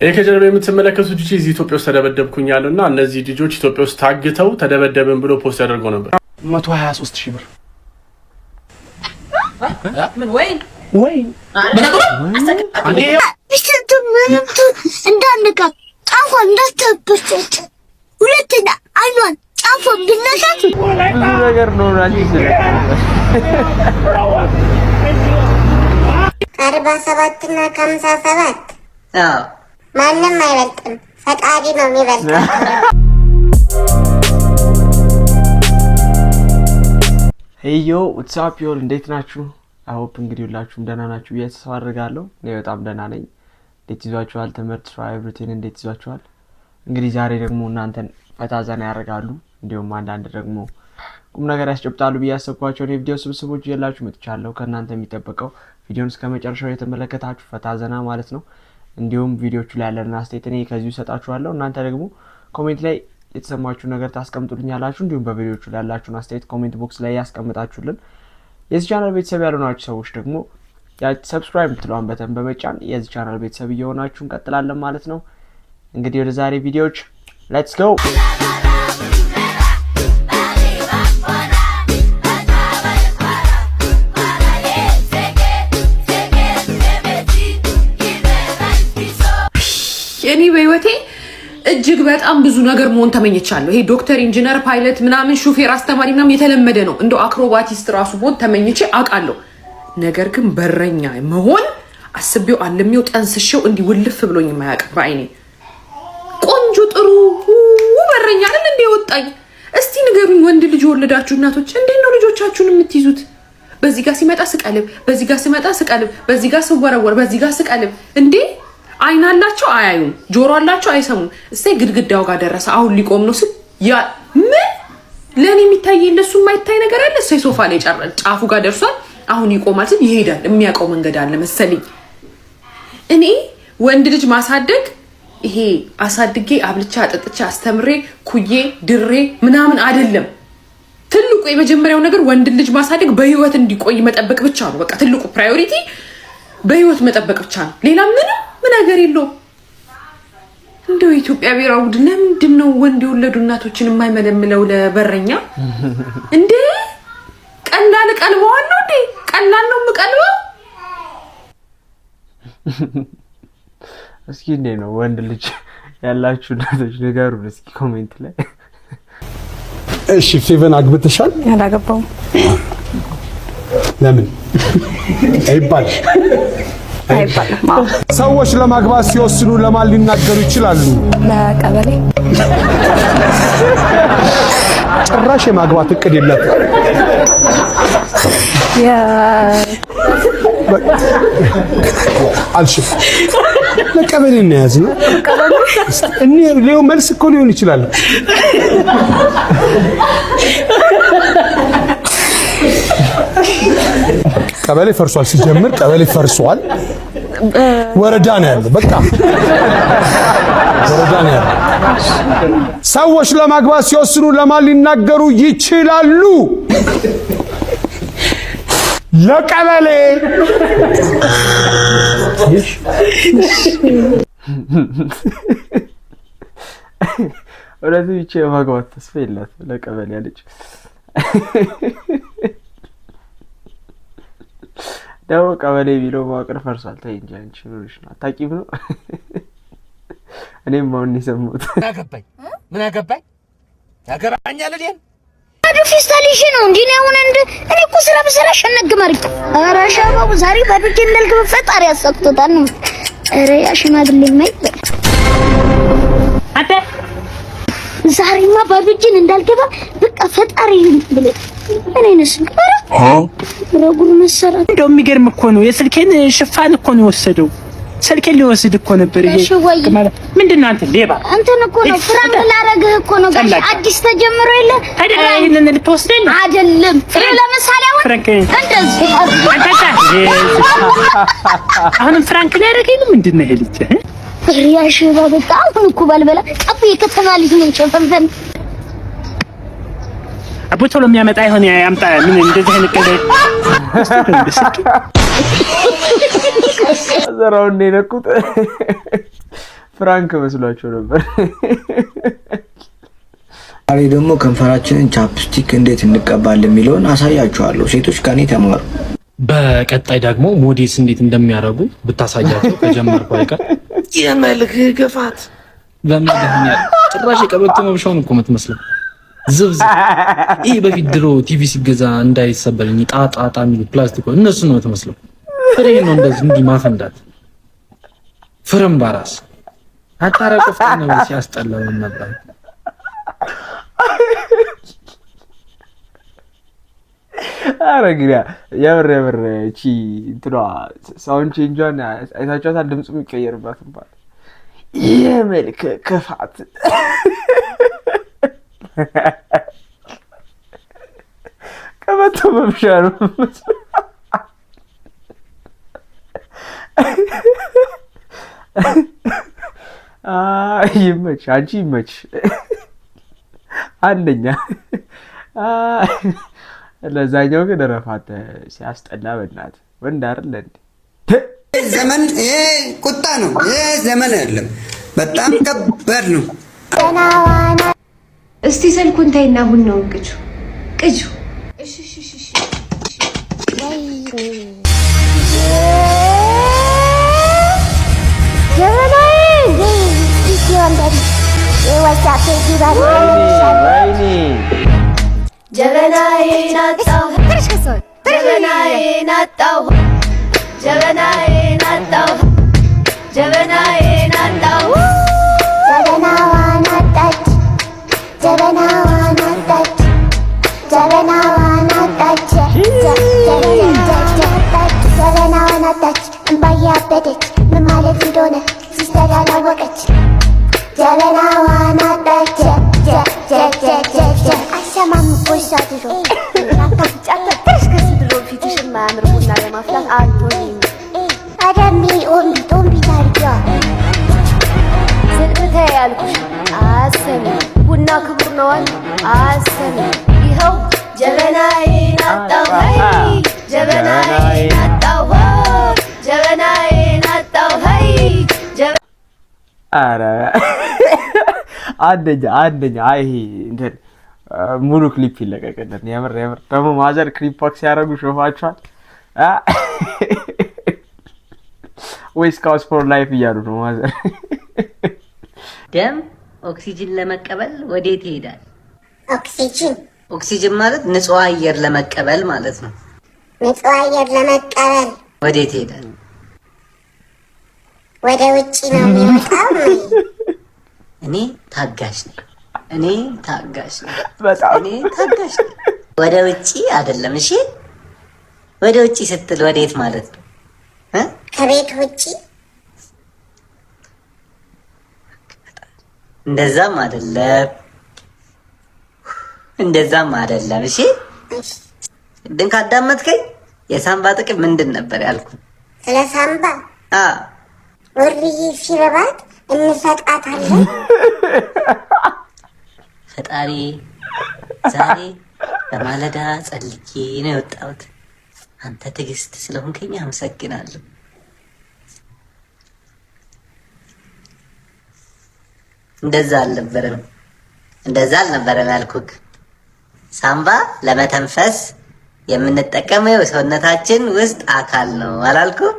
ይሄ ከጀርባ የምትመለከቱት ልጅ እዚህ ኢትዮጵያ ውስጥ ተደበደብኩኝ ያለውና እነዚህ ልጆች ኢትዮጵያ ውስጥ ታግተው ተደበደብን ብሎ ፖስት ያደርገው ነበር። 123,000 ብር ምን ወይ እንዳንካ ጫፏ እንዳትበሰጭ ሁለተኛ አይኗን ጫፏ ቢነሳት ብዙ ነገር ነው ራጂ 47 እና 57 ማንም አይበልጥም፣ ፈጣሪ ነው የሚበልጠው። ሄዮ ዋትስአፕ ዮል እንዴት ናችሁ? አሆፕ እንግዲህ ሁላችሁም ደህና ናችሁ ብዬ ተስፋ አደርጋለሁ። እኔ በጣም ደህና ነኝ። እንዴት ይዟችኋል? ትምህርት ስራ ኤቭሪቲንግ እንዴት ይዟችኋል? እንግዲህ ዛሬ ደግሞ እናንተን ፈታ ዘና ያደርጋሉ እንዲሁም አንዳንድ ደግሞ ቁም ነገር ያስጨብጣሉ ብዬ ያሰብኳቸውን የቪዲዮ ስብስቦች ይዤላችሁ መጥቻለሁ። ከእናንተ የሚጠበቀው ቪዲዮውን እስከ መጨረሻው የተመለከታችሁ ፈታ ዘና ማለት ነው። እንዲሁም ቪዲዮቹ ላይ ያለና አስተያየት እኔ ከዚሁ ሰጣችኋለሁ። እናንተ ደግሞ ኮሜንት ላይ የተሰማችሁ ነገር ታስቀምጡልኛላችሁ። እንዲሁም በቪዲዮቹ ላይ ያላችሁን አስተያየት ኮሜንት ቦክስ ላይ ያስቀምጣችሁልን። የዚህ ቻናል ቤተሰብ ያልሆናችሁ ሰዎች ደግሞ ሰብስክራይብ ትሏን በተን በመጫን የዚህ ቻናል ቤተሰብ እየሆናችሁ እንቀጥላለን ማለት ነው። እንግዲህ ወደ ዛሬ ቪዲዮዎች ሌትስ ጎ። እኔ በህይወቴ እጅግ በጣም ብዙ ነገር መሆን ተመኝቻለሁ። ይሄ ዶክተር፣ ኢንጂነር፣ ፓይለት ምናምን ሹፌር፣ አስተማሪ ምናምን የተለመደ ነው። እንደው አክሮባቲስት ራሱ መሆን ተመኝቼ አውቃለሁ። ነገር ግን በረኛ መሆን አስቤው አልሜው ጠንስሼው እንዲህ ውልፍ ብሎኝ የማያውቅ በአይኔ ቆንጆ ጥሩ በረኛ አይደል እንዴ ወጣኝ። እስቲ ንገሩኝ፣ ወንድ ልጅ ወለዳችሁ እናቶች እንዴት ነው ልጆቻችሁን የምትይዙት? በዚህ ጋር ሲመጣ ስቀልብ፣ በዚህ ጋር ሲመጣ ስቀልብ፣ በዚህ ጋር ስወረወር፣ በዚህ ጋር ስቀልብ እንዴ አይን አላቸው አያዩም፣ ጆሮ አላቸው አይሰሙም። እሰይ ግድግዳው ጋር ደረሰ አሁን ሊቆም ነው ስል ያ ምን ለኔ የሚታይ ለሱ የማይታይ ነገር አለ። እሰይ ሶፋ ላይ ጫፉ ጋር ደርሷል አሁን ይቆማል ስል ይሄዳል። የሚያውቀው መንገድ አለ መሰለኝ። እኔ ወንድ ልጅ ማሳደግ ይሄ አሳድጌ አብልቻ አጠጥቻ አስተምሬ ኩዬ ድሬ ምናምን አይደለም። ትልቁ የመጀመሪያው ነገር ወንድ ልጅ ማሳደግ በህይወት እንዲቆይ መጠበቅ ብቻ ነው። በቃ ትልቁ ፕራዮሪቲ በህይወት መጠበቅ ብቻ ነው። ሌላ ምን ነገር የለውም። እንደው ኢትዮጵያ ብሔራዊ ቡድን ለምንድን ነው ወንድ የወለዱ እናቶችን የማይመለምለው ለበረኛ እንዴ? ቀላል ቀልበዋለሁ እንዴ? ቀላል ነው የምቀልበው? እስኪ እንዴ ነው ወንድ ልጅ ያላችሁ እናቶች ንገሩን እስኪ ኮሜንት ላይ። እሺ ፌቨን አግብተሻል? አላገባውም። ለምን አይባል? ሰዎች ለማግባት ሲወስኑ ለማን ሊናገሩ ይችላሉ? ለቀበሌ። ጭራሽ የማግባት እቅድ የለውም። አልሽም ለቀበሌ ነው ያዝነው። እኔ ሌው መልስ እኮ ሊሆን ይችላል። ቀበሌ ፈርሷል። ሲጀምር ቀበሌ ፈርሷል። ወረዳ ነው ያለው። በቃ ወረዳ ነው ያለው። ሰዎች ለማግባት ሲወስኑ ለማን ሊናገሩ ይችላሉ? ለቀበሌ። ወለዚህ ብቻ የማግባት ተስፋ የላትም ለቀበሌ ያለች። ደው ቀበሌ ቢለው ማቅር ፈርሷል። ታይ እንጂ አንቺ ኑርሽ ነው አታቂም ነው። እኔም ማውን ይሰሙት ምን አገባኝ ያገባኛል አይደል? ፊስታሊሽ ነው እንዴ? ነው አሁን እኔ እኮ ስራ በሰራ ሸነግማሪ አራሻው ዛሬ ባብቼ እንዳልከበ ፈጣሪ ያሰጥቶታል ነው። አረ ያሽማግሌ ማይ አተ ዛሬማ ባብቼን እንዳልከበ በቃ ፈጣሪ ብለ እኔንስ ረጉር መሰራት እንደው የሚገርም እኮ ነው። የስልኬን ሽፋን እኮ ነው ወሰደው። ስልኬን ሊወስድ እኮ ነበር። ይሄ ምንድነው? አንተ ሌባ አንተን እኮ ነው ፍራንክ ላረግህ እኮ ነው። አዲስ ተጀምሮ የለ አይደል? ይሄንን ልትወስደኝ አይደለም። ለምሳሌ አሁን ፍራንክ እንደዚህ አሁንም ፍራንክ ላረግህ ምንድነው? ይሄ ልጅ ያሽ በጣም እኮ ባልበላ ቀብ የከተማልኝ ነው ቸፈንፈን አቦቶ ለሚያመጣ ይሆን ያምጣ። ምን እንደዚህ አይነት ቀለ ዘራው እንደነቁት ፍራንክ መስሏቸው ነበር። ዛሬ ደግሞ ከንፈራችንን ቻፕስቲክ እንዴት እንቀባለን የሚለውን አሳያችኋለሁ። ሴቶች ከኔ ተማሩ። በቀጣይ ደግሞ ሞዴስ እንዴት እንደሚያደርጉ ብታሳያቸው ከጀመርኩ አይቀር የመልክ ግፋት በመድህኛል ጭራሽ ቀበቶ መብሻውን እኮ የምትመስለው ዝብዝ። ይሄ በፊት ድሮ ቲቪ ሲገዛ እንዳይሰበልኝ ጣጣ የሚሉ ፕላስቲክ እነሱ ነው የምትመስለው። ፍሬ ነው እንደዚህ እንዲህ ማፈንዳት ፍርም ባራስ አታረቁፍት ነው ሲያስጠላው ነበር። አረ ግራ የምር እቺ እንትኗ ሳውንድ ቼንጇን አይታችኋታል? ድምፁ የሚቀየርባት እንኳን የመልክ ክፋት ቀበቶ መብሻ ነው። ይመች አንቺ ይመች አንደኛ። ለዛኛው ግን ረፋት ሲያስጠላ በእናት ወንድ አይደል እንዴ? ዘመን ቁጣ ነው። ዘመን አይደለም፣ በጣም ከባድ ነው። እስቲ ስልኩን ተይና ቡናውን ቅጁ። እሺ ጀበናዬን አጣሁ ጀበናዬን አጣሁ ጀበናዬን አጣሁ ጀበናዬን አጣሁ ጀበናዋን አጣች ጀበናዋን አጣች ጀበናዋን አጣች ጀበናዋን አጣች እምባዬ አበደች ምን ማለት እንደሆነ ሲስተር አላወቀች ጀበናዋን አጣች አሰማም ቆይሳ ድሮ ጫተሽ ከዚህ ድሮ ፊትሽ የማያምር ቡና ለማፍላት አልቶኝ አዳሚ ኦምቢ ታርጊዋ ስልክተ ያልኩሽ አሰሚ ቡና ክቡር ነዋል አሰሚ ይኸው ጀበናዬን አጣሁ ጀበናዬን አጣሁ ጀበናዬን አጣሁ። አረ አንደኛ ይሄ እንትን ሙሉ ክሊፕ ይለቀቅልን። የምር ደግሞ ማዘር ክሊፕ ፓክ ሲያደርጉ ሾፋችኋል ወይስ ካውስ ፎር ላይፍ እያሉ ነው ማዘር? ደም ኦክሲጅን ለመቀበል ወዴት ይሄዳል? ኦክሲጅን ማለት ንጹህ አየር ለመቀበል ማለት ነው። ንጹህ አየር ለመቀበል ወዴት ይሄዳል? ወደ ውጪ ነው የሚወጣው። እኔ ታጋሽ ነኝ። እኔ ታጋሽ ነኝ። ወደ ውጪ አይደለም። እሺ ወደ ውጪ ስትል ወዴት ማለት ነው? ከቤት ውጪ። እንደዛም አይደለም። እሺ ድን ካዳመጥከኝ የሳምባ ጥቅም ምንድን ነበር ያልኩ? ስለ ሳምባ ወርዬ ሲረባት እንሰጣታለን። ፈጣሪ ዛሬ በማለዳ ጸልዬ ነው የወጣሁት። አንተ ትዕግስት ስለሆንከኝ አመሰግናለሁ። እንደዛ አልነበረም ያልኩክ። ሳምባ ለመተንፈስ የምንጠቀመው የሰውነታችን ውስጥ አካል ነው አላልኩም?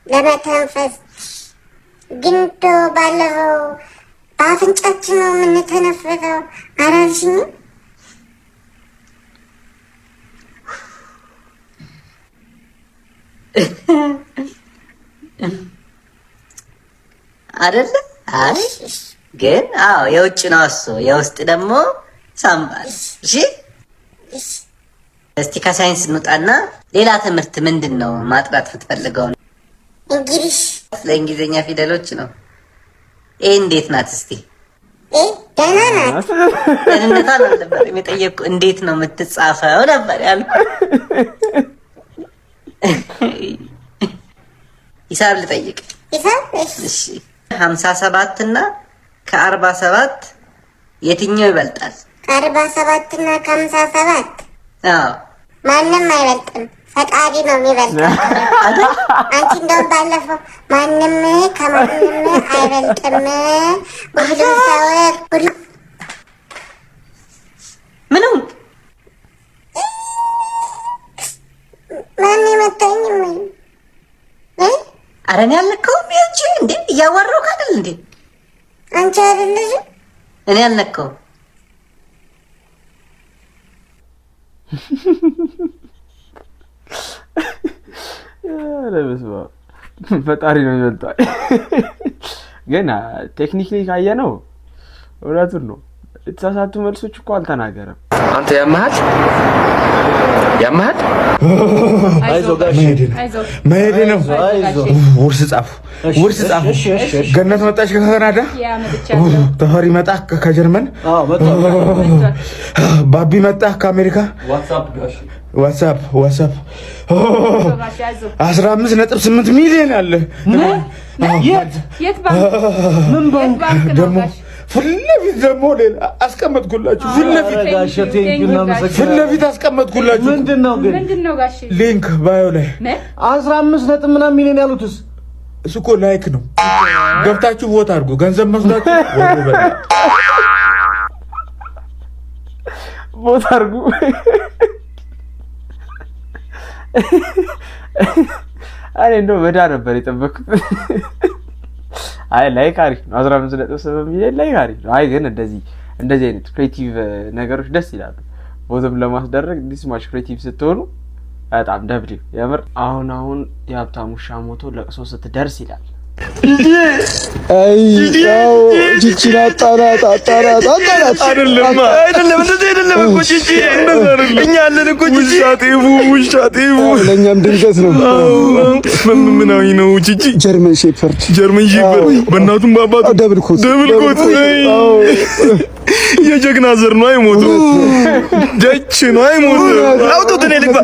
ለመተንፈስ ግን ባለፈው በአፍንጫችን ነው የምንተነፍሰው አላልሽኝ? አይደለ? አይ ግን የውጭ ነው እሱ፣ የውስጥ ደግሞ ሳምባ። እሺ እስቲ ከሳይንስ እንውጣና ሌላ ትምህርት ምንድን ነው ማጥራት የምትፈልገው? እንግሊዝ። ለእንግሊዝኛ ፊደሎች ነው። ይሄ እንዴት ናት እስቲ? ደህና ናት። ደህንነቷን አልነበረም የጠየቅኩ፣ እንዴት ነው የምትጻፈው ነበር ያልኩ። ሂሳብ ልጠይቅ። እሺ 57 እና ከ47 የትኛው ይበልጣል? ከ47 እና ከ57 አዎ ማንም አይበልጥም። ፈጣሪ ነው የሚበልጠው። አንቺ እንደውም ባለፈው ማንም ከማንም አይበልጥም ሁሉ ሰው ሁሉ ምንም ማን መታኝ ምን ኧረ እኔ አልነካውም። እንጂ እንዴ እያወራሁ አይደል እንዴ? አንቺ አይደለሽ እኔ አልነካውም። ፈጣሪ ነው የሚበልጠው። ግን ቴክኒክሊ ካየነው እውነቱን ነው። የተሳሳቱ መልሶች እኮ አልተናገረም። አንተ ያመሃል አይዞህ ጋሽ መሄድ ነው። ውርስ ጻፉ ገነት መጣች ከካናዳ፣ ተፈሪ መጣ ከጀርመን፣ ባቢ መጣ ከአሜሪካ። ዋትስአፕ 15.8 ሚሊዮን አለ። የት ባንክ ደግሞ ፊት ለፊት ደግሞ ሌላ አስቀመጥኩላችሁ። ፊት ለፊት አስቀመጥኩላችሁ። ምንድነው ጋሼ? ሊንክ ባዮ ላይ 15 ምናምን ሚሊዮን ያሉትስ እሱ እኮ ላይክ ነው። ገብታችሁ ቮት አድርጉ። ገንዘብ መስላችሁ ቮት አድርጉ። አይ እንደው በዳ ነበር የጠበኩት። አይ ላይክ አሪፍ ነው። 15.7 ሚሊዮን ላይክ አሪፍ ነው። አይ ግን እንደዚህ አይነት ክሬቲቭ ነገሮች ደስ ይላሉ። ቦትም ለማስደረግ ዲስ ማች ክሬቲቭ ስትሆኑ በጣም ደብሪ የምር። አሁን የሀብታሙ ሻ ሞቶ ለቅሶ ስትደርስ ይላል። አይ ያው ቺቺና ጣራት አይደለም እንደዚህ አይደለም እኮ ቺቺ እኛ አለን እኮ ቺቺ ውሻቴው ለኛም ድንገት ነው። ምናዊ ነው ቺቺ ጀርመን ሼፐርድ በእናቱም በአባቱ ደብል ኮት የጀግና ዘር ነው። አይሞቱ ደች ነው አይሞቱ። አውጡት እኔ ልግባ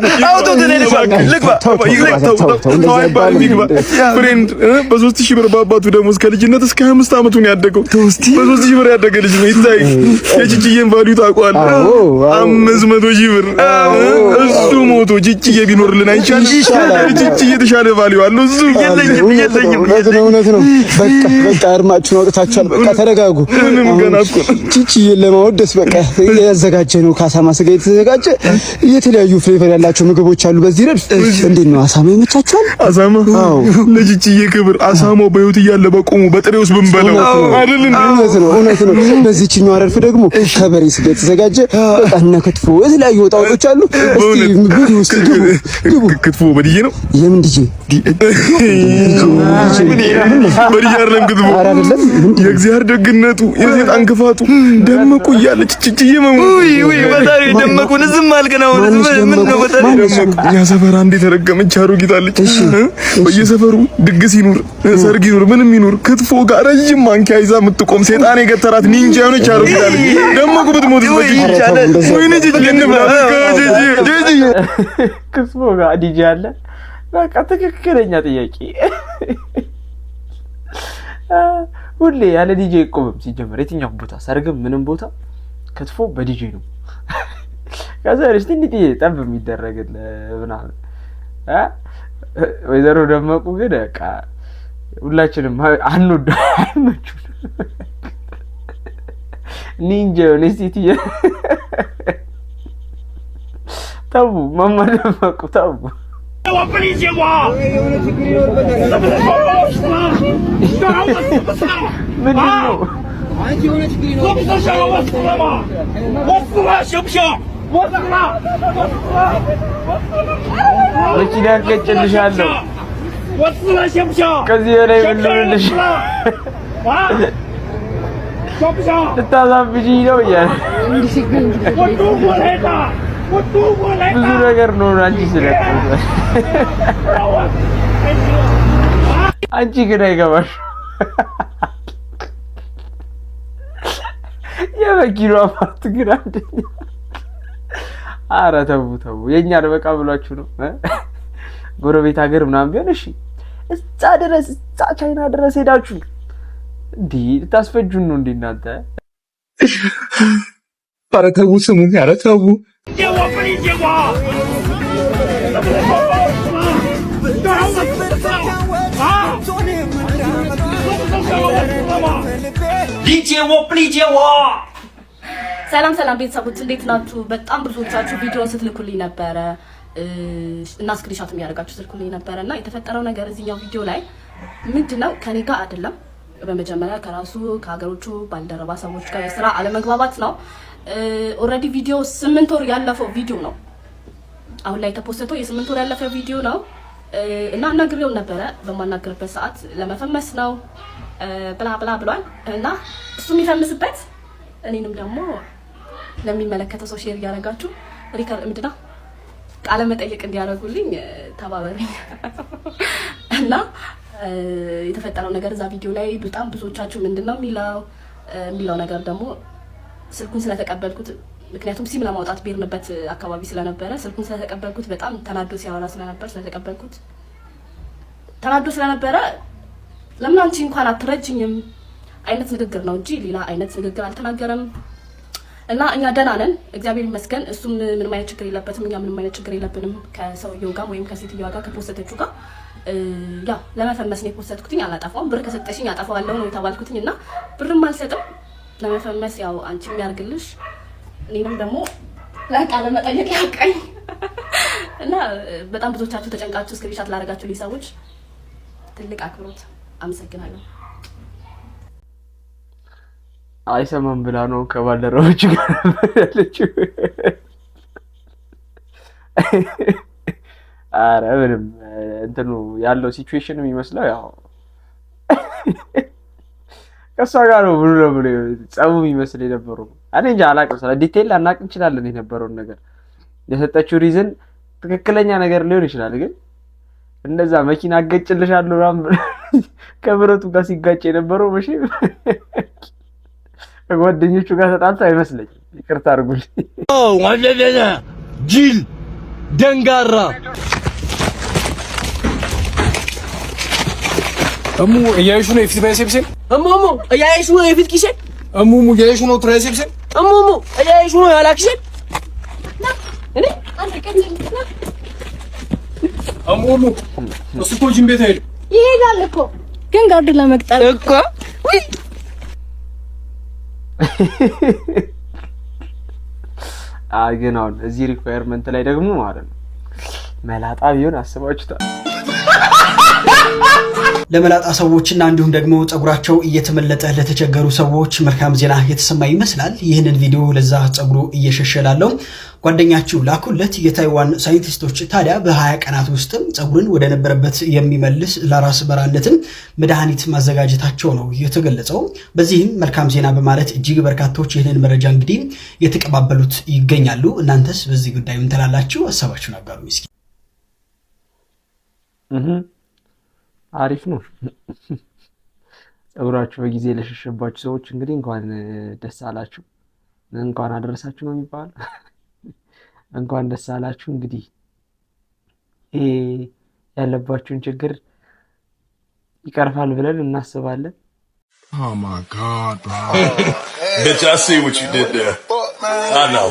ፍሬንድ በ3000 ብር በአባቱ ደሞዝ ከልጅነት እስከ 25 ዓመቱ ነው ያደገው። በ3000 ብር ያደገ ልጅ ነው። ይታይ የቺቺዬን ቫልዩ ታውቀዋለህ? 500,000 ብር እሱ ሞቶ ቺቺዬ ቢኖርልን አይቻልም? ቺቺዬ የተሻለ ቫልዩ አለው። እሱ የለኝም። እውነት ነው። በቃ እርማችሁን አውጥታችኋል። በቃ ተረጋጉ። ምንም ገና እኮ ቺቺዬን ለማወደስ በቃ ያዘጋጀ ነው። ከአሳማ ስጋ የተዘጋጀ የተለያዩ ፍሌቨር ያላቸው ምግቦች አሉ በዚህ ረድፍ። እንዴት ነው አሳማ ይመቻችኋል? አሳማ ለቺቺዬ ክብር አሳማው በህይወት እያለ በቆሙ በጥሬውስ ብንበለው አይደል? እውነት ነው። በዚህኛው ረድፍ ደግሞ ከበሬ ስጋ የተዘጋጀ በቃ እና ክትፎ የተለያዩ ወጣቶች አሉ። እስቲ ግቡ። ክትፎ በዲጄ ነው። የምን ዲጄ? በዲጄ አይደለም ክትፎ። የእግዚአብሔር ደግነቱ የሰይጣን ክፋቱ ደመቁ እያለች ቺቺዬ በታሪ ደመቁን ዝም አልከና ምን ነው በታሪ ደመቁ። እኛ ሰፈር አንድ የተረገመች አሮጊት አለች። በየሰፈሩ ድግስ ይኑር ሰርግ ይኑር ምንም ይኑር ክትፎ ጋር ረጅም ማንኪያ ይዛ የምትቆም ሰይጣን የገተራት ኒንጃ የሆነች አሮጊት አለች። ደመቁ ብትሞት ወይኔ ጂጂ ክትፎ ጋር ዲጂ አለ። በቃ ትክክለኛ ጥያቄ። ሁሌ ያለ ዲጄ አይቆምም። ሲጀመር የትኛውም ቦታ ሰርግም ምንም ቦታ ክትፎ በዲጄ ነው። ከዛ ረስቲ እንዴ ጠብ የሚደረግልህ ምናምን ወይዘሮ ደመቁ ግን በቃ ሁላችንም አንወዳችሁ ኒንጃ ኔስቲ ታው ማማ ደመቁ ታው መኪና ገጭልሻለሁ ከዚህ በላይ ብልልሽ ልታዛብጂኝ ነው እያለ ብዙ ነገር ነው አንቺ ስለቆመ አንቺ ግን አይገባሽ። የመኪናው ፓርት ግን አንደኛ። ኧረ ተው የኛን በቃ ብሏችሁ ነው። ጎረቤት ሀገር ምናምን ቢሆን እሺ፣ እዛ ቻይና ድረስ ሄዳችሁ እንዴ ልታስፈጁን ነው እንዴ እናንተ? ኧረ ተው ስሙኝ፣ ኧረ ተው ፕሊጄዎ ሰላም ሰላም ቤተሰቦች እንዴት ናችሁ? በጣም ብዙዎቻችሁ ቪዲዮን ስትልኩልኝ ነበረ እና ስክሪንሾት የሚያደርጋችሁ ስትልኩልኝ ነበረና የተፈጠረው ነገር እዚህኛው ቪዲዮ ላይ ምንድነው ከኔ ጋር አይደለም። በመጀመሪያ ከራሱ ከሀገሮቹ ባልደረባ ሰዎች ጋር የስራ አለመግባባት ነው። ኦልሬዲ ቪዲዮ 8 ወር ያለፈው ቪዲዮ ነው። አሁን ላይ ተፖስተው የ8 ወር ያለፈ ቪዲዮ ነው እና አናግሬው ነበረ። በማናገርበት ሰዓት ለመፈመስ ነው ብላ ብላ ብሏል እና እሱ የሚፈምስበት እኔንም ደግሞ ለሚመለከተው ሰው ሼር ያደርጋችሁ ሪከርድ ምንድነው ቃለ መጠየቅ እንዲያደርጉልኝ ተባበሩኝ እና የተፈጠረው ነገር እዛ ቪዲዮ ላይ በጣም ብዙዎቻችሁ ምንድነው የሚለው ነገር ደግሞ ስልኩን ስለተቀበልኩት ምክንያቱም ሲም ለማውጣት ቤርንበት አካባቢ ስለነበረ ስልኩን ስለተቀበልኩት በጣም ተናዶ ሲያወራ ስለነበረ ተናዶ ስለነበረ ለምን አንቺ እንኳን አትረጅኝም አይነት ንግግር ነው እንጂ ሌላ አይነት ንግግር አልተናገረም። እና እኛ ደህና ነን እግዚአብሔር ይመስገን። እሱም ምንም አይነት ችግር የለበትም፣ እኛ ምንም አይነት ችግር የለብንም ከሰውየው ጋር ወይም ከሴትዮዋ ጋር ከፖስተችው ጋር ያ ለመፈመስ ነው የፖስተትኩትኝ። አላጠፋውም። ብር ከሰጠሽኝ አጠፋዋለሁ ነው የተባልኩትኝ እና ብርም አልሰጥም ለመፈመስ ያው አንቺ የሚያርግልሽ እኔንም ደግሞ ለቃለ መጠየቅ ያውቃኝ እና በጣም ብዙዎቻችሁ ተጨንቃችሁ ስክሪንሾት ላደረጋችሁልኝ ሰዎች ትልቅ አክብሮት አመሰግናለሁ። አይሰማም ብላ ነው ከባልደረቦች ጋር ያለችው። አረ ምንም እንትኑ ያለው ሲቹዌሽን የሚመስለው ያው ከሷ ጋር ነው ብሎ ጸቡ የሚመስል የነበረው። እኔ እንጃ አላውቅም፣ ስለ ዲቴል አናውቅ እንችላለን የነበረውን ነገር። የሰጠችው ሪዝን ትክክለኛ ነገር ሊሆን ይችላል፣ ግን እንደዛ መኪና አገጭልሻለሁ ከብረቱ ጋር ሲጋጭ የነበረው መቼ ከጓደኞቹ ጋር ተጣልቶ አይመስለኝም። ይቅርታ አድርጉልኝ። ወለደና ጅል ደንጋራ እሙ እያይሹ ነው የፊት ባይሴፕሴን እሙ እያይሹ ነው የፊት ኪሴን እሙ እያይሹ ነው ትራይሴፕሴን እሙ እያይሹ ነው ያላክሽን እኔ አንተ ከዚህ እሙ እሱ እኮ ጂም ቤት አይደል ይሄዳል እኮ ግን ጋርድ ለመቅጠር እኮ ግን አሁን እዚህ ሪኳየርመንት ላይ ደግሞ ማለት ነው መላጣ ቢሆን አስባችሁታል። ለመላጣ ሰዎችና እንዲሁም ደግሞ ጸጉራቸው እየተመለጠ ለተቸገሩ ሰዎች መልካም ዜና የተሰማ ይመስላል። ይህንን ቪዲዮ ለዛ ጸጉሩ እየሸሸላለው ጓደኛችሁ ላኩለት። የታይዋን ሳይንቲስቶች ታዲያ በ20 ቀናት ውስጥ ጸጉርን ወደ ነበረበት የሚመልስ ለራስ በራነትን መድኃኒት ማዘጋጀታቸው ነው የተገለጸው። በዚህም መልካም ዜና በማለት እጅግ በርካቶች ይህንን መረጃ እንግዲህ የተቀባበሉት ይገኛሉ። እናንተስ በዚህ ጉዳይ ምን ትላላችሁ? ሐሳባችሁን አጋሩ እስኪ። አሪፍ ነው። ጸጉራችሁ በጊዜ ለሸሸባችሁ ሰዎች እንግዲህ እንኳን ደስ አላችሁ፣ እንኳን አደረሳችሁ ነው የሚባለው። እንኳን ደስ አላችሁ። እንግዲህ ይሄ ያለባችሁን ችግር ይቀርፋል ብለን እናስባለን። Oh my God, bro. Bitch, I see what you did there. I know.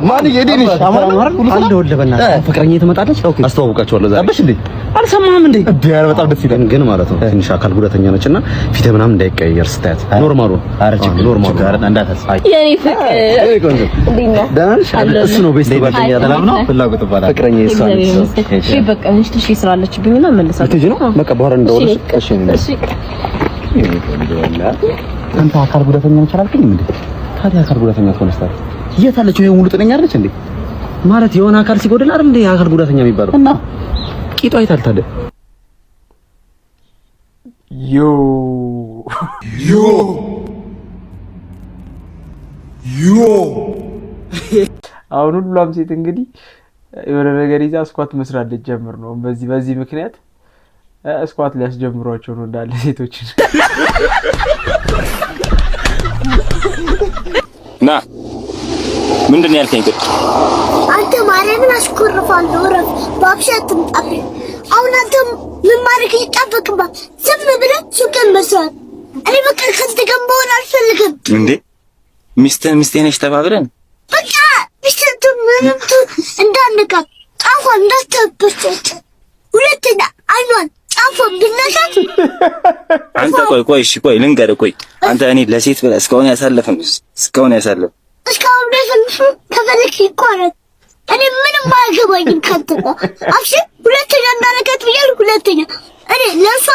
ማን የዲኒሽ አማራ አንድ ወለበና ፍቅረኛ ትመጣለች። ኦኬ አስተዋውቃቸዋለሁ ዛሬ። አብሽ እንዴ አልሰማህም እንዴ? ዲያር በጣም ደስ ይላል ግን ማለት ነው ትንሽ አካል ጉዳተኛ ነችና ፊት ምናምን እንዳይቀየር ስታያት ኖርማሉ አረጭ ኖርማሉ ጋር እንዳታሳይ የኔ ፍቅር እይ ቆንጆ እንዴና ዳንሽ እሱ ነው ቤስት ጓደኛ ተላም ነው ፍላጎት ባላ ፍቅረኛ ይሳል እሺ በቃ እንሽ ትሽ ይስራለችብኝና መልሳለሁ ትጂ ነው በቃ በኋላ እንደወልሽ እሺ እሺ አንተ አካል ጉዳተኛ ነች አላልከኝ እንዴ? ታዲያ አካል ጉዳተኛ ሆነስታል የት አለችው? ይሄ ሙሉ ጤነኛ አይደለች እንዴ? ማለት የሆነ አካል ሲጎድል አይደል እንዴ አካል ጉዳተኛ የሚባለው? እና ቂጧ አይታልታለ ዮ አሁን ሁሉም ሴት እንግዲህ የሆነ ነገር ይዛ ስኳት መስራት ልትጀምር ነው። በዚህ ምክንያት ስኳት ሊያስጀምሯቸው ነው እንዳለ ሴቶችን ና ምንድን ነው ያልከኝ? አንተ ማርያምን አስኮርፋለሁ። ረፍ ባክሻት አብ አሁን አንተ ምን ማድረግ ይጣበቅባት? ዝም ብለህ ሱቅን መስራት። እኔ በቃ ከዚህ ጋር መሆን አልፈልግም። እንዴ ሚስቴ ነሽ ተባብለን በቃ ሚስቱ ምንም እንዳንቃ ጣፏን እንዳትበስጭ። ሁለተኛ አይኗን ጻፎ ቢነሻት አንተ ቆይ እሺ ቆይ ልንገር ቆይ አንተ እኔ ለሴት ብለህ እስካሁን ያሳለፈን እስካሁን ከፈለክ ይቆረጥ እኔ ምንም አያገባኝም ካንተ አፍሽ ሁለተኛ እንዳረከት ብያለሁ ሁለተኛ እኔ ለሷ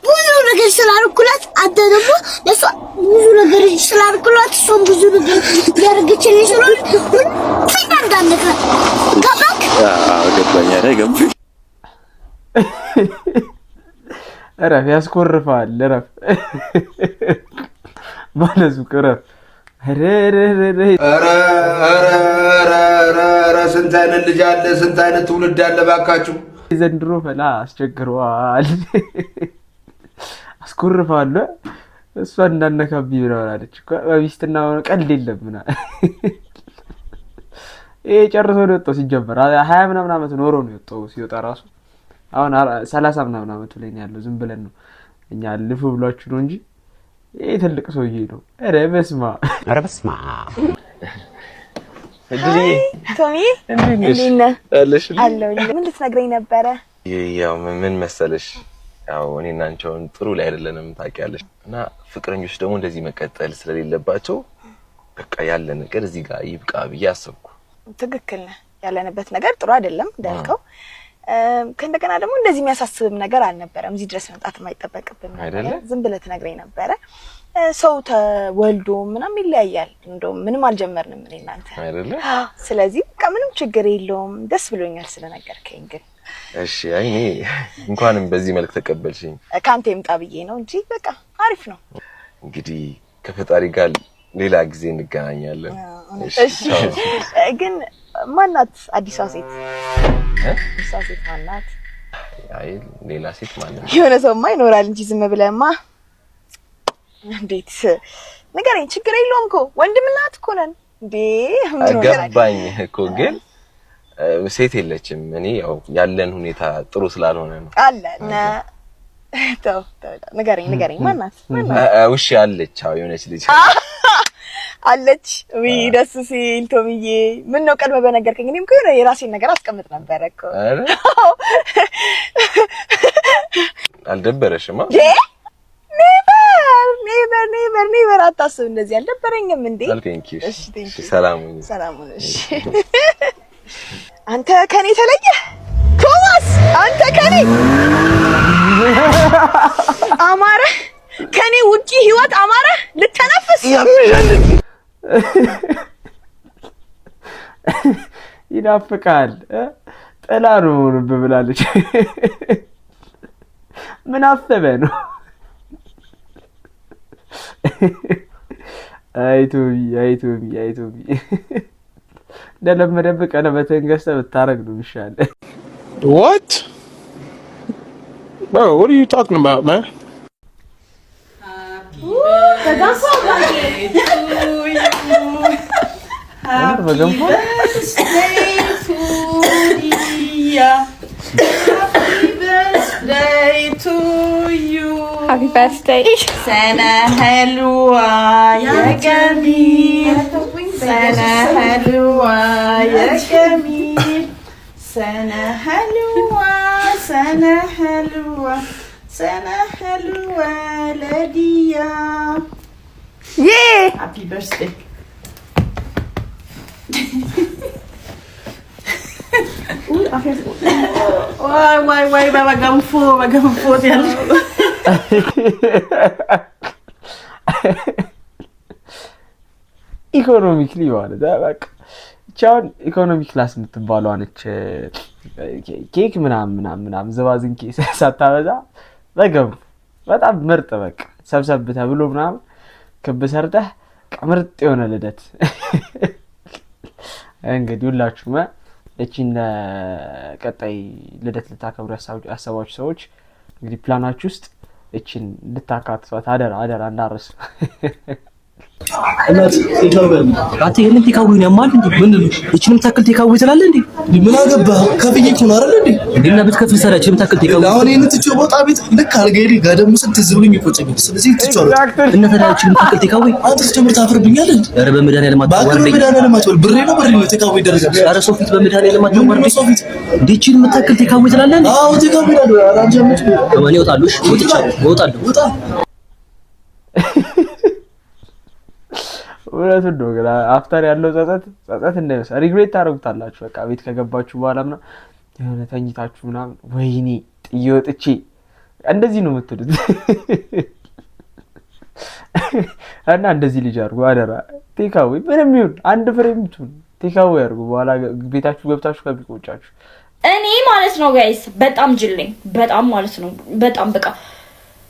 ብዙ ነገር ስላልኩላት አንተ ደግሞ ለሷ ብዙ ነገር ስላልኩላት እሷም ብዙ ነገር ያደርግችልኝ ስለሆነ እንዳንደካ ገባክ? ገባኝ ገባኝ እረፍ ያስኮርፋል እረፍ ባለዙ እረፍ ኧረ ስንት አይነት ልጅ አለ ስንት አይነት ትውልድ አለ ባካችሁ ዘንድሮ ፈላ አስቸግረዋል አስኮርፋል እሷ እንዳነካብኝ ብለዋለች እኮ በሚስትና ቀልድ የለም ምናምን ይሄ ጨርሶ ነው የወጣው ሲጀመር 20 ምናምን ዓመት ኖሮ ነው የወጣው ሲወጣ ራሱ አሁን 30 ምናምን ዓመቱ ላይ ነው ያለው ዝም ብለን ነው እኛ ልፍ ብሏችሁ ነው እንጂ ይሄ ትልቅ ሰውዬ ነው ኧረ በስማ እድሊ ቶሚ እንዴት አለሽ ምን ልትነግረኝ ነበረ ያው ምን መሰለሽ ያው እኔና አንቺውን ጥሩ ላይ አይደለንም ታውቂያለሽ እና ፍቅረኞች ደግሞ እንደዚህ መቀጠል ስለሌለባቸው በቃ ያለ ነገር እዚህ ጋር ይብቃ ብዬ አሰብኩ ትክክል ነህ ያለንበት ነገር ጥሩ አይደለም እንዳልከው ከእንደገና ደግሞ እንደዚህ የሚያሳስብም ነገር አልነበረም እዚህ ድረስ መምጣት የማይጠበቅብን ነበር ዝም ብለህ ትነግረኝ ነበረ ሰው ተወልዶ ምናምን ይለያያል እንደውም ምንም አልጀመርንም እኔና አንተ አይደለ ስለዚህ በቃ ምንም ችግር የለውም ደስ ብሎኛል ስለነገርከኝ ግን እሺ አይ እኔ እንኳንም በዚህ መልክ ተቀበልሽኝ ካንተ ይምጣ ብዬ ነው እንጂ በቃ አሪፍ ነው እንግዲህ ከፈጣሪ ጋር ሌላ ጊዜ እንገናኛለን እሺ ግን ማናት አዲሷ ሴት አዲሷ ሴት ማናት አይ ሌላ ሴት ማለት የሆነ ሰውማ ይኖራል እንጂ ዝም ብለህማ እንዴት ንገረኝ ችግር የለውም እኮ ወንድምና እህት እኮ ነን እንዴ ገባኝ እኮ ግን ሴት የለችም እኔ ያው ያለን ሁኔታ ጥሩ ስላልሆነ ነው አለና ተው ንገረኝ ማናት ውሽ አለች አው የሆነች ልጅ አለች ወይ ደስ ሲል ቶሚዬ ምን ነው ቀድመህ በነገርከኝ እኔም እኮ የራሴን ነገር አስቀምጥ ነበር እኮ አልደበረሽማ ኔቨር አታስብ እንደዚህ አልደበረኝም እንዴ እሺ ሰላም እሺ አንተ ከኔ ተለየ ቶማስ አንተ ከኔ አማረ ከኔ ውጪ ህይወት አማረ ልተነፍስ ያምሻል ይናፍቃል ጥላ ነው ብላለች ምን አሰበ ነው አይቶቢ እንደለመደብህ ቀለበትህን ገዝተህ ብታረግ ነው የሚሻል What? Bro, what are you talking about, man? Happy birthday to you. Happy birthday. Sana halwa ya jamil. Sana halwa ya jamil. Sana halwa Sana halwa Ladia. Yeah. Happy birthday. Why, bagamfo ያለው ኢኮኖሚክሊ ማለት በቃ ቻውን ኢኮኖሚ ክላስ የምትባለው አንቺ ኬክ ምናምን ዘባዝንኪ ሳታበዛ በገንፎ በጣም ምርጥ በቃ ሰብሰብ ተብሎ ምናምን ክብ ሰርተህ ምርጥ የሆነ ልደት እንግዲህ ሁላችሁም እቺን ቀጣይ ልደት ልታከብሩ ያሰባችሁ ሰዎች እንግዲህ ፕላናችሁ ውስጥ እቺን ልታካትቷት አደራ እንዳረስ እናት ይተውበል አቲ ይሄን ቲካዊ ነው ማለት እንዴ ምን እቺንም ታክል ቲካዊ ስላለ እንዴ ምን አገባ ከፍዬ እኮ ነው አይደል እንዴ እንዴና ብትከፍል ሰራች የምታክል ተቀበል አሁን ይሄን ትቼው ወጣ ቤት ልክ አልገሪ ጋደም ስንት ዝብሉኝ ይቆጨኝ ስለዚህ ትቼው እና ተዳችን የምታክል ተቀበል አንተ ትጀምር ታፍርብኛል እንዴ ኧረ በመድኃኒዓለም አትዋርደኝ በመድኃኒዓለም አትወል ብሬ ነው ተቀበል ይደረጋል ኧረ ሶፊት በመድኃኒዓለም አትዋርደኝ ሶፊት እንዴችን የምታክል ተቀበል ትላለህ አዎ ተቀበል ይላል አራንጀምጭ ከማን ይወጣሉሽ ወጣለሁ ወራቱ ግን አፍተር ያለው ጸጸት እንደነሳ ሪግሬት ታረጉታላችሁ በቃ ቤት ከገባችሁ በኋላና የሆነ ተኝታችሁ ምናምን ወይኔ ጥይወጥቼ እንደዚህ ነው የምትሉት እና እንደዚህ ልጅ አድርጉ አደራ ቴካዊ ምንም ይሁን አንድ ፍሬም ይሁን ቴካዊ አድርጉ በኋላ ቤታችሁ ገብታችሁ ከቢቆጫችሁ እኔ ማለት ነው ጋይስ በጣም ጅልኝ በጣም ማለት ነው በጣም በቃ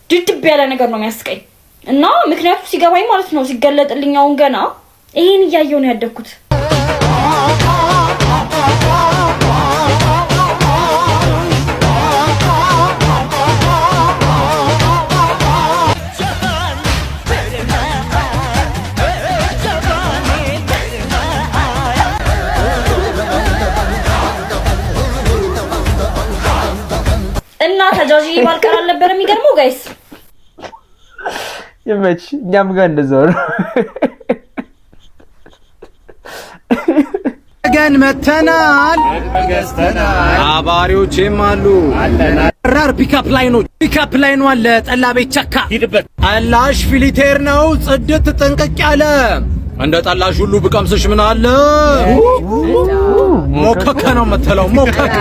ድድብ ያለ ነገር ነው የሚያስቀኝ እና ምክንያቱም ሲገባኝ ማለት ነው ሲገለጥልኝ አሁን ገና ይሄን እያየው ነው ያደኩት እና ተጃጂ ባልቀር አልነበረ የሚገርመው ጋይስ የመች እኛም ጋር እንደዛው ነው ገን መተናል አባሪዎችም አሉ ራር ፒካፕ ላይኑ አለ ጠላ ቤት ቸካ ሂድበት አላሽ ፊሊቴር ነው ጽድት ጥንቅቅ ያለ እንደ ጠላሽ ሁሉ ብቀምስሽ ምን አለ ሞከከ ነው መተለው ሞከከ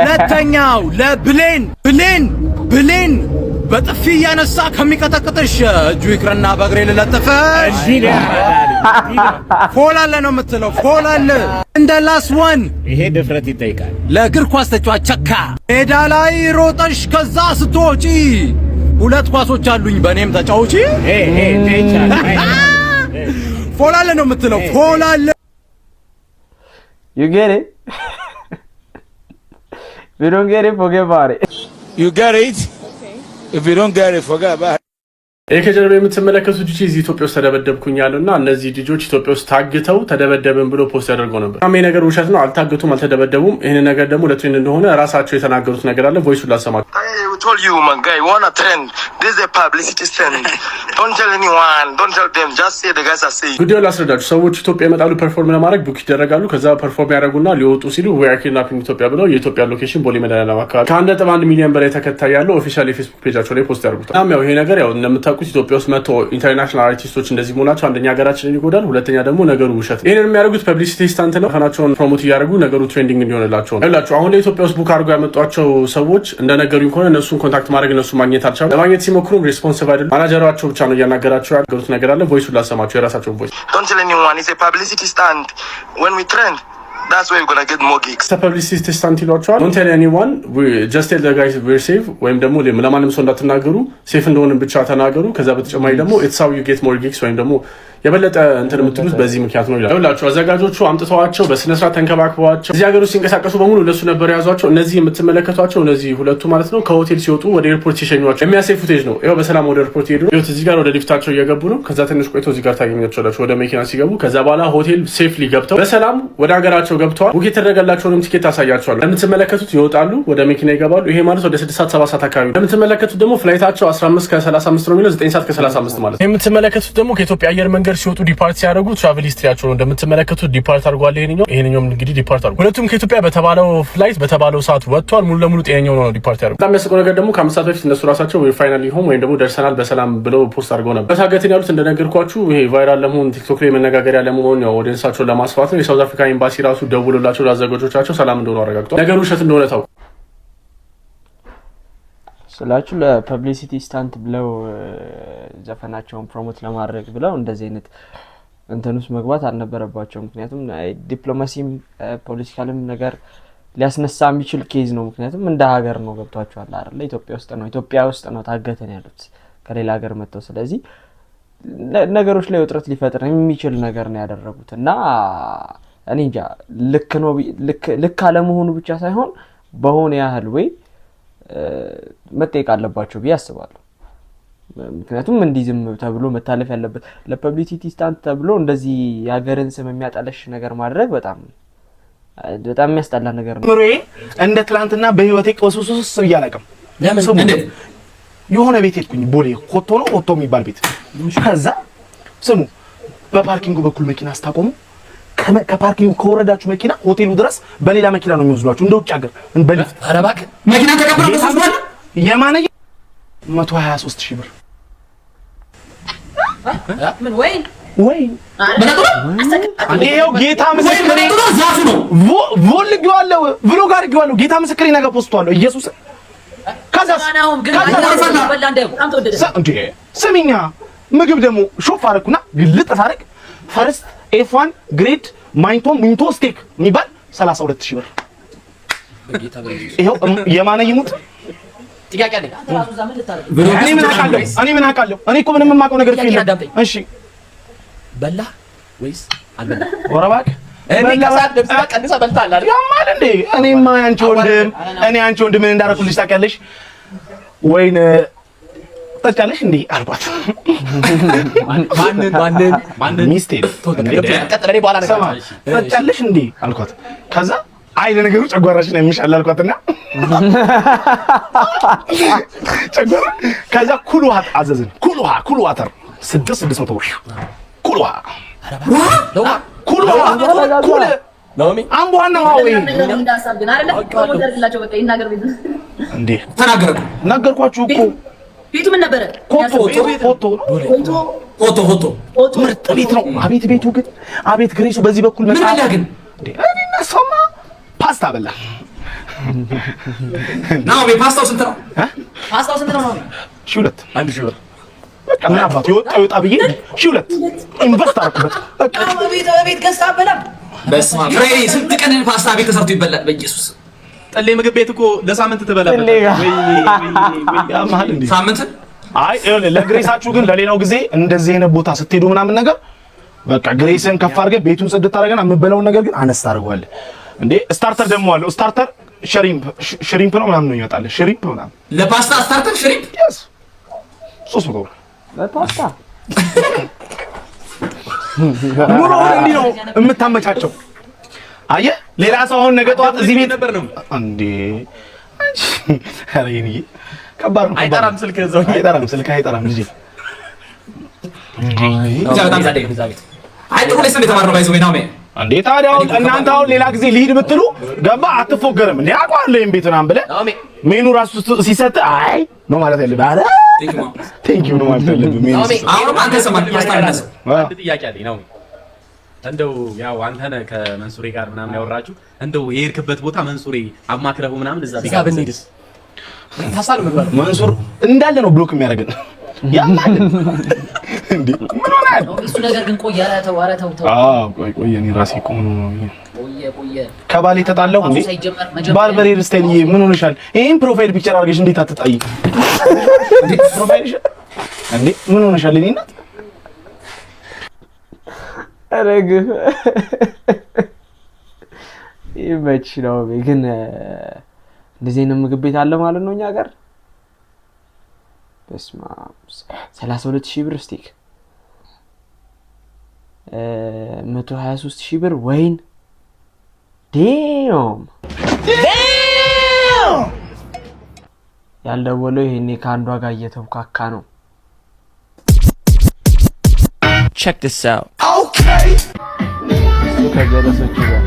ለተኛው ለብሌን በጥፊ ያነሳ ከሚቀጠቅጥሽ እጁ ይቅርና በእግሬ ልለጥፈሽ ፎላለ ነው የምትለው ፎላለ እንደ ላስዋን ይሄ ድፍረት ይጠይቃል ለእግር ኳስ ተጫዋች ቸካ ሜዳ ላይ ሮጠሽ ከዛ ስትወጪ ሁለት ኳሶች አሉኝ በእኔም ተጫውጪ ፎላለ ነው የምትለው ፎላለ you get it we don't get it forget about it you get it if you don't get it forget about it ይሄ ከጀርባ የምትመለከቱት ልጅ እዚህ ኢትዮጵያ ውስጥ ተደበደብኩኝ ያለና እነዚህ ልጆች ኢትዮጵያ ውስጥ ታግተው ተደበደብን ብሎ ፖስት ያደርገው ነበር። ይሄ ነገር ውሸት ነው። አልታገቱም፣ አልተደበደቡም። ይሄን ነገር ደግሞ ለትሬንድ እንደሆነ ራሳቸው የተናገሩት ነገር አለ። ቮይሱን ላሰማችሁ። told you my guy wanna trend this is a publicity stunt don't tell anyone don't tell them just say the guys are saying ጉዳዩን ላስረዳችሁ። ሰዎች ኢትዮጵያ ይመጣሉ ፐርፎርም ለማድረግ ቡክ ይደረጋሉ። ከዛ ፐርፎርም ያደርጉና ሊወጡ ሲሉ we are kidnapping ኢትዮጵያ ብለው የኢትዮጵያ ሎኬሽን ቦሌ መድኃኒዓለም አካባቢ ከ1.1 ሚሊዮን በላይ ተከታይ ያለው ኦፊሻል የፌስቡክ ፔጃቸው ላይ ፖስት ያደርጉታል። እናም ያው ይሄ ነገር ያው እንደምታውቁት ኢትዮጵያ ውስጥ መጥቶ ኢንተርናሽናል አርቲስቶች እንደዚህ መሆናቸው አንደኛ ሀገራችንን ይጎዳል፣ ሁለተኛ ደግሞ ነገሩ ውሸት። ይሄንን የሚያደርጉት ፐብሊሲቲ ስታንት ነው። ፈናቸውን ፕሮሞት እያደረጉ ነገሩ ትሬንዲንግ እንዲሆንላቸው ነው። ይላችሁ አሁን ለኢትዮጵያ ውስጥ ቡክ አድርገው ያመጧቸው ሰዎች እንደነገሩኝ ከሆነ እነሱን ኮንታክት ማድረግ እነሱ ማግኘት አልቻሉም። ለማግኘት ሲሞክሩም ሪስፖንሲቭ አይደሉም። ማናጀራቸው ብቻ ነው እያናገራቸው ያገሩት ነገር አለ። ቮይሱን ላሰማቸው የራሳቸውን ቮይስ don't tell anyone it's a publicity stunt when we trend that's why we're going to get more gigs publicity stunt ይሏቸዋል። don't tell anyone we just tell the guys we're safe ወይም ደግሞ ለማንም ሰው እንዳትናገሩ ሴፍ እንደሆነ ብቻ ተናገሩ። ከዛ በተጨማሪ ደግሞ it's how you get more gigs ወይም ደግሞ የበለጠ እንትን የምትሉት በዚህ ምክንያት ነው ይላል። ይላችሁ አዘጋጆቹ አምጥተዋቸው በስነ ስርዓት ተንከባክበዋቸው እዚህ ሀገር ውስጥ ሲንቀሳቀሱ በሙሉ እነሱ ነበር ያዟቸው። እነዚህ የምትመለከቷቸው እነዚህ ሁለቱ ማለት ነው ከሆቴል ሲወጡ ወደ ኤርፖርት ሲሸኟቸው የሚያሳይ ፉቴጅ ነው። ይኸው በሰላም ወደ ኤርፖርት ይሄዱ ነው። እዚህ ጋር ወደ ሊፍታቸው እየገቡ ነው። ከዛ ትንሽ ቆይቶ እዚህ ጋር ታገኛቸዋላችሁ ወደ መኪና ሲገቡ። ከዛ በኋላ ሆቴል ሴፍሊ ገብተው በሰላም ወደ ሀገራቸው ገብተዋል። ቡክ የተደረገላቸውንም ቲኬት ታሳያቸዋለሁ። ለምትመለከቱት ይወጣሉ፣ ወደ መኪና ይገባሉ። ይሄ ማለት ወደ 6 ሰዓት 7 ሰዓት አካባቢ ነው። ለምትመለከቱት ደግሞ ፍላይታቸው 15 ከ35 ነው የሚለው 9 ሰዓት ከ35 ማለት ነው። የምትመለከቱት ደግሞ ከኢትዮጵያ አየር መንገድ ሲወጡ ዲፓርት ሲያደርጉ ትራቨል ሂስትሪያቸው ነው እንደምትመለከቱት ዲፓርት አድርጓል። ይሄንኛውም እንግዲህ ዲፓርት አድርጓል። ሁለቱም ከኢትዮጵያ በተባለው ፍላይት በተባለው ሰዓት ወጥቷል። ሙሉ ለሙሉ ጤነኛው ነው ዲፓርት ያደርጉ። በጣም የሚያስቀው ነገር ደግሞ ከ5 ሰዓት በፊት እነሱ ራሳቸው ወይ ፋይናሊ ሆም ወይም ደግሞ ደርሰናል በሰላም ብለው ፖስት አድርገው ነበር። በታገትን ያሉት እንደነገርኳችሁ ይሄ ቫይራል ለመሆን ቲክቶክ ላይ መነጋገሪያ ለመሆን ነው ኦዲየንሳቸውን ለማስፋት ነው። የሳውዝ አፍሪካ ኤምባሲ ራሱ ደውሎላቸው ለአዘጋጆቻቸው ሰላም እንደሆነ አረጋግጧል። ነገሩ ውሸት እንደሆነ ታውቁ ስላችሁ ለፐብሊሲቲ ስታንት ብለው ዘፈናቸውን ፕሮሞት ለማድረግ ብለው እንደዚህ አይነት እንትኑስ መግባት አልነበረባቸው። ምክንያቱም ዲፕሎማሲም ፖለቲካልም ነገር ሊያስነሳ የሚችል ኬዝ ነው። ምክንያቱም እንደ ሀገር ነው ገብቷቸዋል አይደል? ኢትዮጵያ ውስጥ ነው ታገተን ያሉት ከሌላ ሀገር መጥተው። ስለዚህ ነገሮች ላይ ውጥረት ሊፈጥር የሚችል ነገር ነው ያደረጉት እና እኔ እንጃ ልክ አለመሆኑ ብቻ ሳይሆን በሆነ ያህል ወይ መጠየቅ አለባቸው ብዬ አስባለሁ። ምክንያቱም እንዲህ ዝም ተብሎ መታለፍ ያለበት ለፐብሊሲቲ ስታንት ተብሎ እንደዚህ የሀገርን ስም የሚያጠለሽ ነገር ማድረግ በጣም በጣም የሚያስጠላ ነገር ነው። ምሮዬ እንደ ትላንትና በህይወቴ ቆሱሱስ እያለቀም ለምን የሆነ ቤት ሄድኩኝ ቦሌ ሆቶ ነው ሆቶ የሚባል ቤት ከዛ ስሙ በፓርኪንጉ በኩል መኪና አስታቆሙ ከፓርኪንጉ ከወረዳችሁ መኪና ሆቴሉ ድረስ በሌላ መኪና ነው የሚወስዷችሁ እንደ ውጭ ሀገር በሊፍት አረባክ መኪና ተቀብለው ተሳስቷል የማነ 123,000 ብር ምን ወይ ይሄው ጌታ ምስክሬ ዛፉ ነው ቮልግዋለሁ ብሎግ አድርጌዋለሁ ጌታ ምስክሬ ነገ ፖስቷለሁ ኢየሱስ ከዛስ ስሚኛ ምግብ ደግሞ ሾፍ አደረኩና ግልጥ ታረክ ፈርስት ኤፍ1 ግሬድ ሚንቶ ስቴክ የሚባል 32,000 ብር ይሄው የማነ ይሙት ጥያቄ አለኝ እኔ ምን አውቃለሁ እኔ እኮ ምንም የማውቀው ነገር የለም እሺ በላ ወይስ አልበላ ወራባክ እኔ ከሳት ደብሳ ቀንሳ በልታል አይደል ያማል እንዴ እኔማ አንቺ ወንድም ምን እንዳደረኩልሽ ታውቂያለሽ ወይን ጠጫለሽ እንዴ አልኳት ማንን ሚስቴ ተቀጥለኔ በኋላ ነገር ጠጫለሽ እንዴ አልኳት ከዛ አይ ለነገሩ ጨጓራሽ ነው የሚሻል አልኳትና ጨጓራ ከዛ ኩል ውሃ አዘዝን ኩል ዋተር 600 ብር ኩል ውሃ ነውሚ አምቧና ወይ እንዴ ተናገርኩ ነገርኳችሁ እኮ ቤቱ ምን ነበረ ፎቶ ምርጥ ቤት ነው አቤት ቤቱ ግን አቤት ግሬሱ በዚህ በኩል ምን አለ ግን እንዴ እኔና ሰማ ፓስታ በላ ናው ፓስታው ስንት ነው ነው 1,000 ብር በቃ ምን አባቱ ይወጣ ብዬ 1,000 ኢንቨስት አደረኩበት በቃ ቤት ገዝታ አበላ በስመ አብ ፍሬ ስንት ቀን ፓስታ ቤት ተሰርቶ ይበላል በኢየሱስ ጠሌ ምግብ ቤት እኮ ለሳምንት ትበላበት ወይ ሳምንት አይ ለግሬሳችሁ ግን ለሌላው ጊዜ እንደዚህ አይነት ቦታ ስትሄዱ ምናምን ነገር በቃ ግሬስን ከፍ አድርገህ ቤቱን ጽድት አድርገና የምበላውን ነገር ግን አነስ ታደርገዋለህ እንዴ ስታርተር ደግሞ አለው ስታርተር ሽሪምፕ ነው ምናምን ነው ይመጣል ሽሪምፕ ምናምን ለፓስታ ስታርተር ሽሪምፕ yes 300 ብር ለፓስታ ኑሮ እንዲህ ነው የምታመቻቸው አየህ ሌላ ሰው አሁን ነገ ጠዋት እዚህ ቤት ነበር ነው እንዴ አሬኒ ከባድ ነው አይጠራም ስልክ እዛው አይጠራም ልጅ በጣም ዛዴ ቤት አይ ጥሩ ለሰም የተማረው ባይዘው ነው እንዴ ታዲያ እናንተ አሁን ሌላ ጊዜ ሊሄድ ብትሉ ገባ አትፎገርም እንዴ አቋለ ቤቱን ብለህ ሜኑ ራሱ ሲሰጥ አይ ነው ማለት ያለብህ አረ ቴንክ ዩ ነው ማለት ያለብህ ሜኑ አሁን አንተ ሰማን ያስታውቃለህ አንድ ጥያቄ አለኝ ነው እንደው ያው አንተ ነህ ከመንሱሬ ጋር ምናምን ያወራችሁ እንደው የሄድክበት ቦታ መንሱሬ አማክረው ምናምን እዛ ቢጋ ብንሄድስ ታሳሉ መንሱር እንዳለ ነው ብሎክ የሚያደርገን ያማል እንዴ ምን ሆነህ እሱ ነገር ግን ቆየ ኧረ ተው ቆየ እኔ ራሴ ቆም ነው ቆየ ከባሌ ተጣላሁ እንዴ ባልበሬ ስታይል ምን ሆነሻል ይሄን ፕሮፋይል ፒክቸር አድርገሽ እንዴት አትጣይ እንዴ ፕሮፋይልሽ እንዴ ምን ሆነሻል እኔ እናት አረግ ይመች ነው ግን እንደዚህ ነው ምግብ ቤት አለ ማለት ነው እኛ ጋር በስማ 32,000 ብር ስቴክ 123,000 ብር ወይን ዴም ያልደወለው ይሄኔ ከአንዷ ጋር እየተውካካ ነው check this out okay ከጀለሶቹ ጋር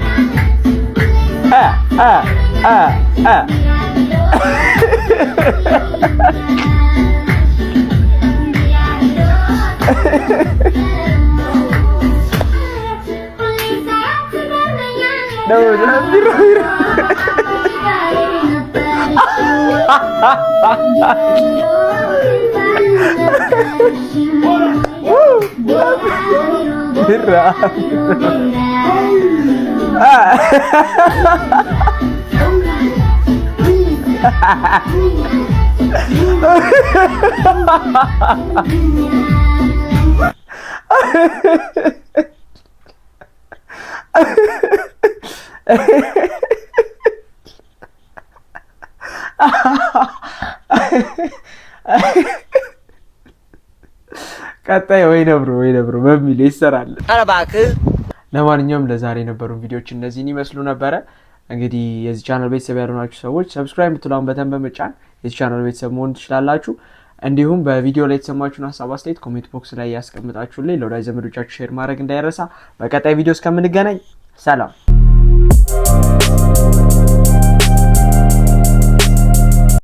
ቀጣይ ወይ ነብሮ በሚል ይሰራል። ኧረ እባክህ ለማንኛውም ለዛሬ የነበሩን ቪዲዮዎች እነዚህን ይመስሉ ነበረ። እንግዲህ የዚህ ቻናል ቤተሰብ ያልሆናችሁ ሰዎች ሰብስክራይብ ብትሏን በተን በመጫን የዚህ ቻናል ቤተሰብ መሆን ትችላላችሁ። እንዲሁም በቪዲዮ ላይ የተሰማችሁን ሀሳብ አስተያየት ኮሜንት ቦክስ ላይ ያስቀምጣችሁልኝ ለወዳጅ ዘመዶቻችሁ ሼር ማድረግ እንዳይረሳ። በቀጣይ ቪዲዮ እስከምንገናኝ ሰላም።